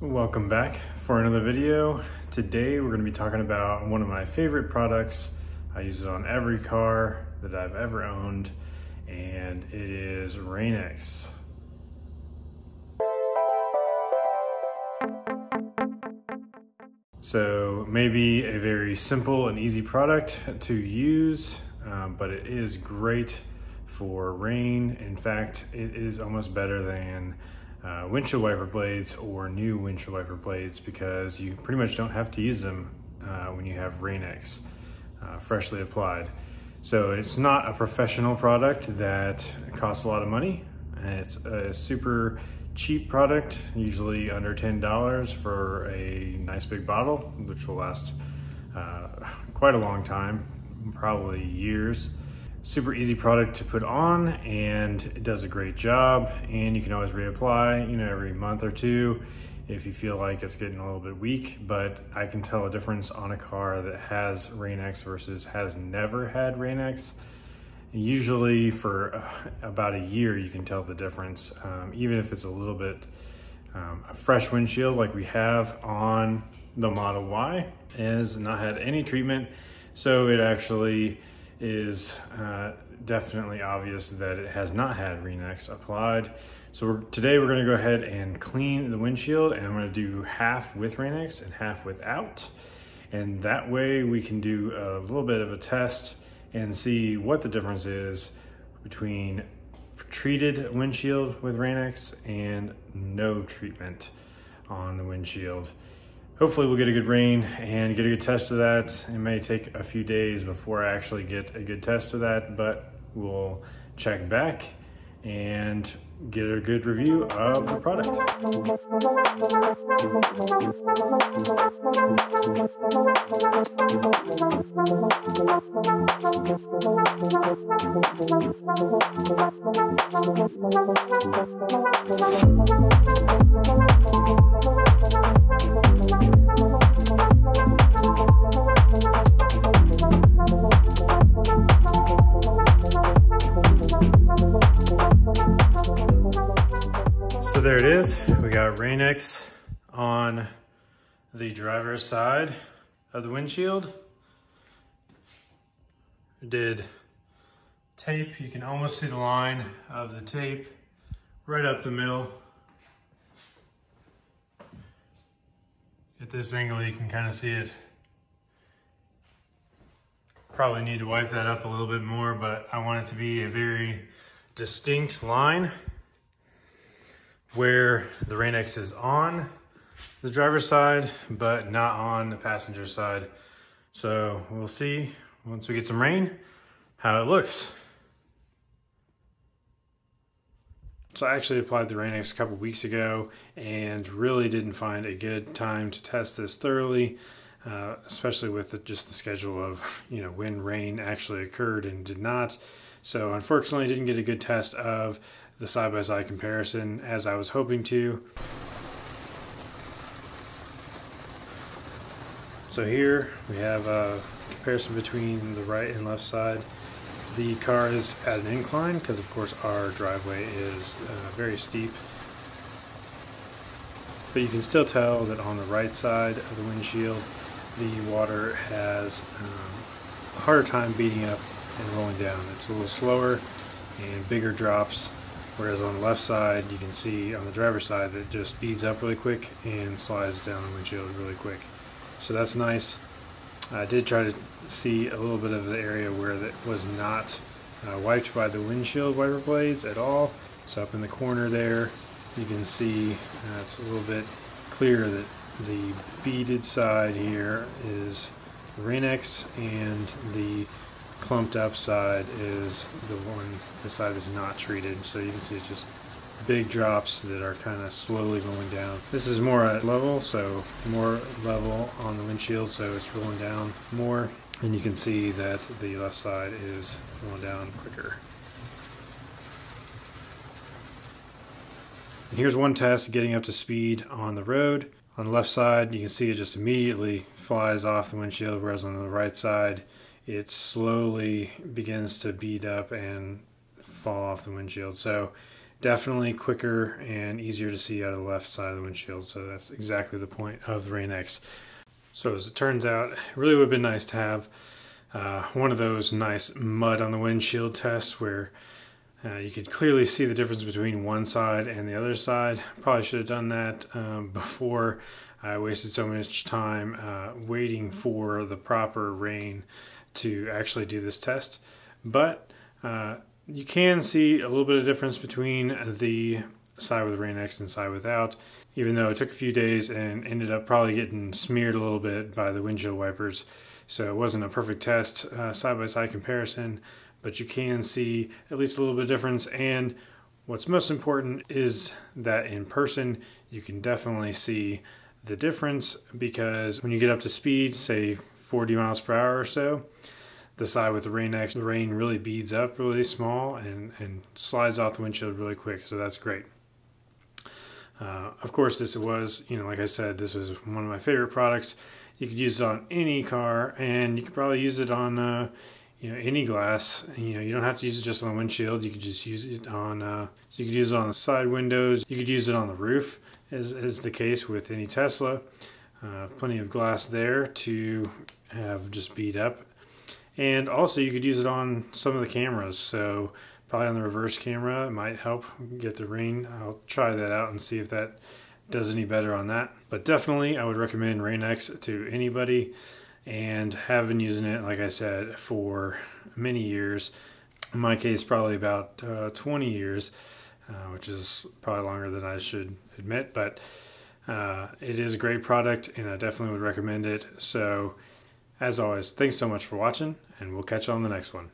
Welcome back for another video. Today we're going to be talking about one of my favorite products. I use it on every car that I've ever owned, and it is Rain-X. So maybe a very simple and easy product to use, but it is great for rain. In fact, it is almost better than windshield wiper blades or new windshield wiper blades because you pretty much don't have to use them when you have Rain-X freshly applied. So it's not a professional product that costs a lot of money. It's a super cheap product, usually under $10 for a nice big bottle, which will last quite a long time, probably years. Super easy product to put on, and it does a great job, and you can always reapply, every month or two if you feel like it's getting a little bit weak. But I can tell a difference on a car that has Rain-X versus has never had Rain-X. Usually for about a year you can tell the difference, even if it's a little bit a fresh windshield like we have on the Model Y. It has not had any treatment, so it actually is definitely obvious that it has not had Rain-X applied. So today we're going to go ahead and clean the windshield, and I'm going to do half with Rain-X and half without, and that way we can do a little bit of a test and see what the difference is between treated windshield with Rain-X and no treatment on the windshield. Hopefully we'll get a good rain and get a good test of that. It may take a few days before I actually get a good test of that, but we'll check back and get a good review of the product. So there it is. We got Rain-X on the driver's side of the windshield. Did tape. You can almost see the line of the tape right up the middle. At this angle you can kind of see it. Probably need to wipe that up a little bit more, but I want it to be a very distinct line where the Rain-X is on the driver's side, but not on the passenger side. So we'll see once we get some rain how it looks. So I actually applied the Rain-X a couple weeks ago and really didn't find a good time to test this thoroughly, especially with just the schedule of when rain actually occurred and did not. So unfortunately I didn't get a good test of the side-by-side comparison as I was hoping to. So here we have a comparison between the right and left side. The car is at an incline because of course our driveway is very steep. But you can still tell that on the right side of the windshield the water has a harder time beating up and rolling down. It's a little slower and bigger drops, whereas on the left side you can see on the driver's side that it just speeds up really quick and slides down the windshield really quick. So that's nice. I did try to see a little bit of the area where that was not wiped by the windshield wiper blades at all. So up in the corner there you can see it's a little bit clear that the beaded side here is Rain-X and the clumped up side is the side that's not treated. So you can see it's just big drops that are kind of slowly rolling down. This is more at level, so more level on the windshield, so it's rolling down more, and you can see that the left side is rolling down quicker. And here's one test getting up to speed on the road. On the left side you can see it just immediately flies off the windshield, whereas on the right side it slowly begins to bead up and fall off the windshield. So definitely quicker and easier to see out of the left side of the windshield. So that's exactly the point of the Rain-X. So as it turns out, it really would have been nice to have one of those nice mud on the windshield tests where you could clearly see the difference between one side and the other side. Probably should have done that before I wasted so much time waiting for the proper rain to actually do this test. But you can see a little bit of difference between the side with Rain-X and side without, even though it took a few days and ended up probably getting smeared a little bit by the windshield wipers. So it wasn't a perfect test side-by-side comparison, but you can see at least a little bit of difference. And what's most important is that in person you can definitely see the difference, because when you get up to speed, say 40 miles per hour or so, the side with the Rain-X, the rain really beads up really small and slides off the windshield really quick. So that's great. Of course, this was, like I said, this was one of my favorite products. You could use it on any car, and you could probably use it on any glass. You don't have to use it just on the windshield. You could just use it on you could use it on the side windows. You could use it on the roof, as the case with any Tesla. Plenty of glass there to have just bead up. And also you could use it on some of the cameras. So probably on the reverse camera, it might help get the rain. I'll try that out and see if that does any better on that. But definitely I would recommend Rain-X to anybody, and have been using it, like I said, for many years. In my case, probably about 20 years, which is probably longer than I should admit, but it is a great product and I definitely would recommend it. So as always, thanks so much for watching, and we'll catch you on the next one.